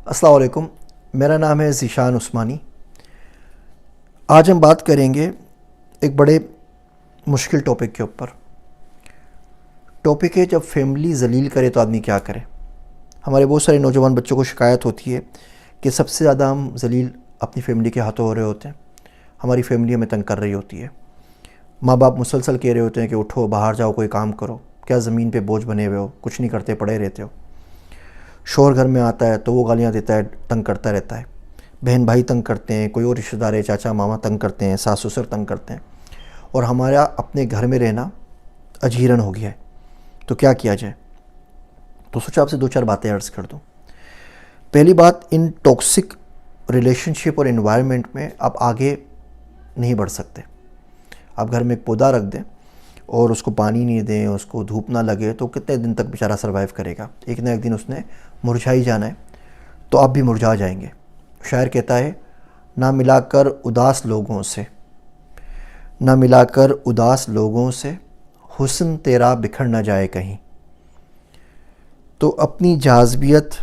السلام علیکم، میرا نام ہے ذیشان عثمانی۔ آج ہم بات کریں گے ایک بڑے مشکل ٹاپک کے اوپر۔ ٹاپک ہے جب فیملی ذلیل کرے تو آدمی کیا کرے۔ ہمارے بہت سارے نوجوان بچوں کو شکایت ہوتی ہے کہ سب سے زیادہ ہم ذلیل اپنی فیملی کے ہاتھوں ہو رہے ہوتے ہیں، ہماری فیملی ہمیں تنگ کر رہی ہوتی ہے۔ ماں باپ مسلسل کہہ رہے ہوتے ہیں کہ اٹھو، باہر جاؤ، کوئی کام کرو، کیا زمین پہ بوجھ بنے ہوئے ہو، کچھ نہیں کرتے، پڑے رہتے ہو۔ شوہر گھر میں آتا ہے تو وہ گالیاں دیتا ہے، تنگ کرتا رہتا ہے۔ بہن بھائی تنگ کرتے ہیں، کوئی اور رشتہ دار ہے، چاچا ماما تنگ کرتے ہیں، ساس سسر تنگ کرتے ہیں، اور ہمارا اپنے گھر میں رہنا اجیرن ہو گیا ہے۔ تو کیا کیا جائے؟ تو سوچا آپ سے دو چار باتیں عرض کر دوں۔ پہلی بات، ان ٹاکسک ریلیشن شپ اور انوائرمنٹ میں آپ آگے نہیں بڑھ سکتے۔ آپ گھر میں ایک پودا رکھ دیں اور اس کو پانی نہیں دیں، اس کو دھوپ نہ لگے تو کتنے دن تک بیچارہ سروائیو کرے گا؟ ایک نہ ایک دن اس نے مرجھائی جانا ہے، تو آپ بھی مرجھا جائیں گے۔ شاعر کہتا ہے، نہ ملا کر اداس لوگوں سے، نہ ملا کر اداس لوگوں سے، حسن تیرا بکھر نہ جائے کہیں۔ تو اپنی جاذبیت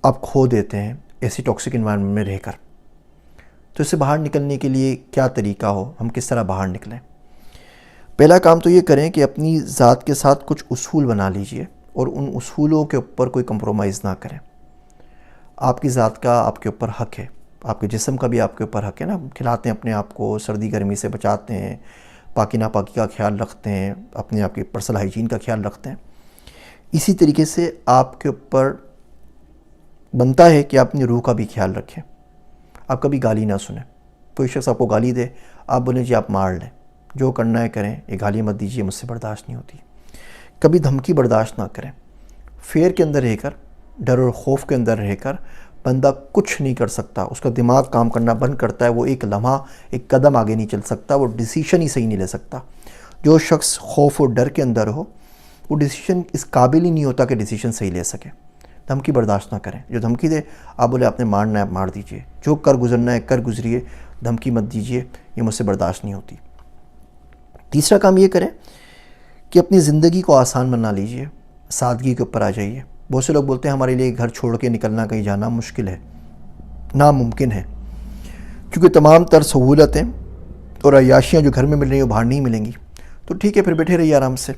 آپ کھو دیتے ہیں ایسی ٹاکسک انوائرمنٹ میں رہ کر۔ تو اس سے باہر نکلنے کے لیے کیا طریقہ ہو، ہم کس طرح باہر نکلیں؟ پہلا کام تو یہ کریں کہ اپنی ذات کے ساتھ کچھ اصول بنا لیجئے اور ان اصولوں کے اوپر کوئی کمپرومائز نہ کریں۔ آپ کی ذات کا آپ کے اوپر حق ہے، آپ کے جسم کا بھی آپ کے اوپر حق ہے نا۔ کھلاتے ہیں اپنے آپ کو، سردی گرمی سے بچاتے ہیں، پاکی ناپاکی کا خیال رکھتے ہیں، اپنے آپ کی پرسنل ہائیجین کا خیال رکھتے ہیں۔ اسی طریقے سے آپ کے اوپر بنتا ہے کہ آپ اپنی روح کا بھی خیال رکھیں۔ آپ کبھی گالی نہ سنیں۔ کوئی شخص آپ کو گالی دے، آپ بولیں جی آپ مار لیں، جو کرنا ہے کریں، یہ گالی مت دیجیے، مجھ سے برداشت نہیں ہوتی۔ کبھی دھمکی برداشت نہ کریں۔ فیئر کے اندر رہ کر، ڈر اور خوف کے اندر رہ کر بندہ کچھ نہیں کر سکتا، اس کا دماغ کام کرنا بند کرتا ہے، وہ ایک لمحہ ایک قدم آگے نہیں چل سکتا، وہ ڈیسیشن ہی صحیح نہیں لے سکتا۔ جو شخص خوف اور ڈر کے اندر ہو، وہ ڈیسیشن اس قابل ہی نہیں ہوتا کہ ڈیسیشن صحیح لے سکے۔ دھمکی برداشت نہ کریں۔ جو دھمکی دے، آپ بولے آپ نے مارنا ہے آپ مار دیجئے، جو کر گزرنا ہے کر گزریے، دھمکی مت دیجئے، یہ مجھ سے برداشت نہیں ہوتی۔ تیسرا کام یہ کریں کہ اپنی زندگی کو آسان بنا لیجئے، سادگی کے اوپر آ جائیے۔ بہت سے لوگ بولتے ہیں ہمارے لیے گھر چھوڑ کے نکلنا، کہیں جانا مشکل ہے، ناممکن ہے، کیونکہ تمام تر سہولتیں اور عیاشیاں جو گھر میں مل رہی ہیں وہ باہر نہیں ملیں گی۔ تو ٹھیک ہے، پھر بیٹھے رہیے آرام سے،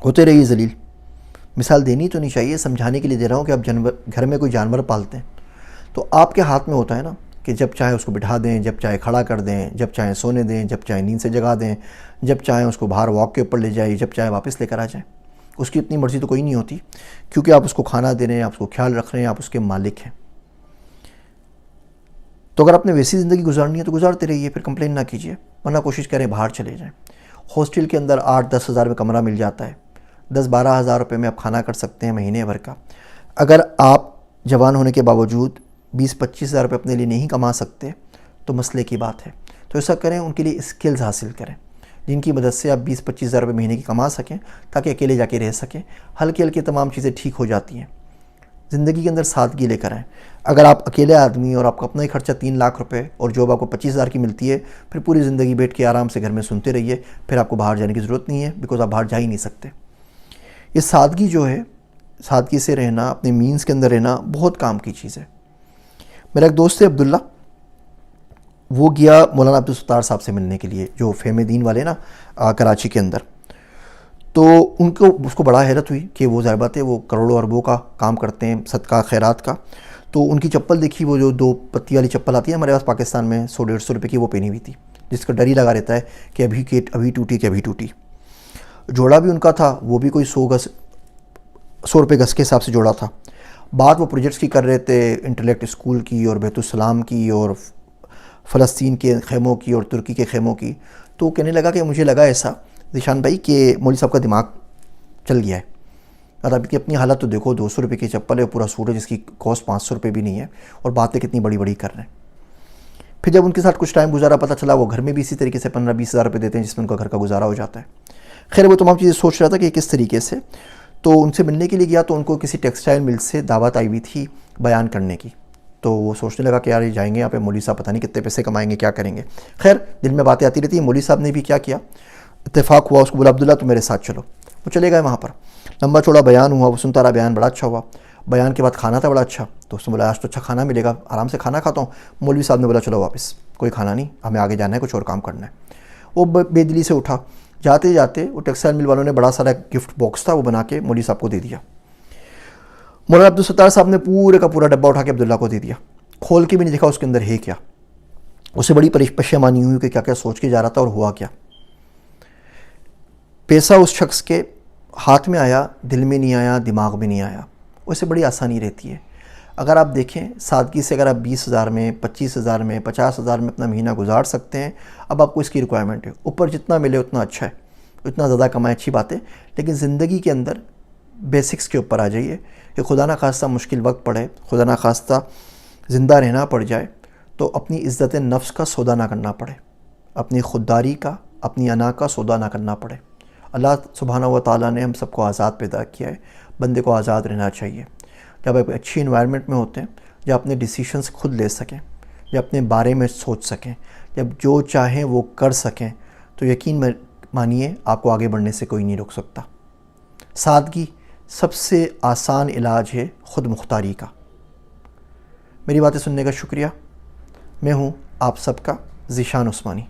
ہوتے رہیے ذلیل۔ مثال دینی تو نہیں چاہیے، سمجھانے کے لیے دے رہا ہوں کہ آپ گھر میں کوئی جانور پالتے ہیں تو آپ کے ہاتھ میں ہوتا ہے نا کہ جب چاہے اس کو بٹھا دیں، جب چاہے کھڑا کر دیں، جب چاہے سونے دیں، جب چاہے نیند سے جگا دیں، جب چاہیں اس کو باہر واک کے اوپر لے جائیں، جب چاہے واپس لے کر آ جائیں۔ اس کی اتنی مرضی تو کوئی نہیں ہوتی، کیونکہ آپ اس کو کھانا دے رہے ہیں، آپ اس کو خیال رکھ رہے ہیں، آپ اس کے مالک ہیں۔ تو اگر آپ نے ویسی زندگی گزارنی ہے تو گزارتے رہیے، پھر کمپلین نہ کیجیے، ورنہ کوشش کریں باہر چلے جائیں۔ ہاسٹل کے اندر 8-10 ہزار میں کمرہ مل جاتا ہے، 10-12 ہزار روپے میں آپ کھانا کر سکتے ہیں مہینے بھر کا۔ اگر آپ جوان ہونے کے باوجود 20-25 ہزار روپے اپنے لیے نہیں کما سکتے تو مسئلے کی بات ہے۔ تو ایسا کریں، ان کے لیے اسکلز حاصل کریں جن کی مدد سے آپ 20-25 ہزار روپے مہینے کی کما سکیں، تاکہ اکیلے جا کے رہ سکیں۔ ہلکے ہلکے تمام چیزیں ٹھیک ہو جاتی ہیں۔ زندگی کے اندر سادگی لے کر آئیں۔ اگر آپ اکیلے آدمی اور آپ کا اپنا ہی خرچہ 3 لاکھ روپے اور جاب آپ کو 25 ہزار کی ملتی ہے، پھر پوری زندگی بیٹھ کے آرام سے گھر میں سنتے رہیے، پھر آپ کو باہر جانے کی ضرورت نہیں ہے، بیکاز آپ باہر جا ہی نہیں سکتے۔ یہ سادگی جو ہے، سادگی سے رہنا، اپنے مینز کے اندر رہنا بہت کام کی چیز ہے۔ میرا ایک دوست ہے عبداللہ، وہ گیا مولانا عبدالستار صاحب سے ملنے کے لیے، جو فہم دین والے نا کراچی کے اندر۔ تو اس کو بڑا حیرت ہوئی کہ وہ ظاہر بات ہے، وہ کروڑوں اربوں کا کام کرتے ہیں صدقہ خیرات کا۔ تو ان کی چپل دیکھی، وہ جو 2 پتی والی چپل آتی ہے ہمارے پاس پاکستان میں 100-150 روپے کی، وہ پہنی ہوئی تھی، جس کا ڈر ہی لگا رہتا ہے کہ ابھی ٹوٹی کہ ابھی ٹوٹی۔ جوڑا بھی ان کا تھا، وہ بھی کوئی 100 روپے گز کے حساب سے جوڑا تھا۔ بات وہ پروجیکٹس کی کر رہے تھے، انٹلیکٹ اسکول کی اور بیت السلام کی اور فلسطین کے خیموں کی اور ترکی کے خیموں کی۔ تو کہنے لگا کہ مجھے لگا ایسا ذیشان بھائی کہ مولوی صاحب کا دماغ چل گیا ہے۔ اور اب کی اپنی حالت تو دیکھو، 200 روپے کی چپل ہے، پورا سوٹ ہے جس کی کاسٹ 500 روپے بھی نہیں ہے، اور باتیں کتنی بڑی بڑی کر رہے ہیں۔ پھر جب ان کے ساتھ کچھ ٹائم گزارا، پتہ چلا وہ گھر میں بھی اسی طریقے سے 15-20 ہزار روپے دیتے ہیں، جس میں ان کا گھر کا گزارا ہو جاتا ہے۔ خیر، وہ تمام چیزیں سوچ رہا تھا کہ کس طریقے سے۔ تو ان سے ملنے کے لیے گیا تو ان کو کسی ٹیکسٹائل مل سے دعوت آئی ہوئی تھی بیان کرنے کی۔ تو وہ سوچنے لگا کہ یار یہ جائیں گے یہاں پہ، مولوی صاحب پتہ نہیں کتنے پیسے کمائیں گے، کیا کریں گے۔ خیر، دل میں باتیں آتی رہتی ہیں۔ مولوی صاحب نے بھی کیا کیا، اتفاق ہوا، اس کو بولا عبداللہ تو میرے ساتھ چلو۔ وہ چلے گئے وہاں پر، لمبا چوڑا بیان ہوا، وہ سنتا رہا، بیان بڑا اچھا ہوا۔ بیان کے بعد کھانا تھا بڑا اچھا، تو اس نے بولا آج تو اچھا کھانا ملے گا، آرام سے کھانا کھاتا ہوں۔ مولوی صاحب نے بولا چلو واپس، کوئی کھانا نہیں، ہمیں آگے جانا ہے، کچھ اور کام کرنا ہے۔ وہ بے دلی سے اٹھا، جاتے جاتے وہ ٹیکسٹائل مل والوں نے بڑا سارا گفٹ باکس تھا، وہ بنا کے مولوی صاحب کو دے دیا۔ مولانا عبدالستار صاحب نے پورے کا پورا ڈبہ اٹھا کے عبداللہ کو دے دیا، کھول کے بھی نہیں دیکھا اس کے اندر ہے کیا۔ اسے بڑی پشیمانی ہوئی کہ کیا کیا سوچ کے جا رہا تھا اور ہوا کیا۔ پیسہ اس شخص کے ہاتھ میں آیا، دل میں نہیں آیا، دماغ میں نہیں آیا۔ اسے بڑی آسانی رہتی ہے۔ اگر آپ دیکھیں سادگی سے، اگر آپ 20,000 میں، 25,000 میں، 50,000 میں اپنا مہینہ گزار سکتے ہیں، اب آپ کو اس کی ریکوائرمنٹ ہے، اوپر جتنا ملے اتنا اچھا ہے، اتنا زیادہ کمائے اچھی بات ہے، لیکن زندگی کے اندر بیسکس کے اوپر آ جائیے کہ خدا نہ خواستہ مشکل وقت پڑے، خدا نہ خواستہ زندہ رہنا پڑ جائے تو اپنی عزت نفس کا سودا نہ کرنا پڑے، اپنی خودداری کا، اپنی انا کا سودا نہ کرنا پڑے۔ اللہ سبحانہ و تعالیٰ نے ہم سب کو آزاد پیدا کیا ہے، بندے کو آزاد رہنا چاہیے۔ جب آپ اچھی انوائرمنٹ میں ہوتے ہیں، جب اپنے ڈیسیشنز خود لے سکیں، جب اپنے بارے میں سوچ سکیں، جب جو چاہیں وہ کر سکیں، تو یقین مانیے آپ کو آگے بڑھنے سے کوئی نہیں روک سکتا۔ سادگی سب سے آسان علاج ہے خود مختاری کا۔ میری باتیں سننے کا شکریہ۔ میں ہوں آپ سب کا ذیشان عثمانی۔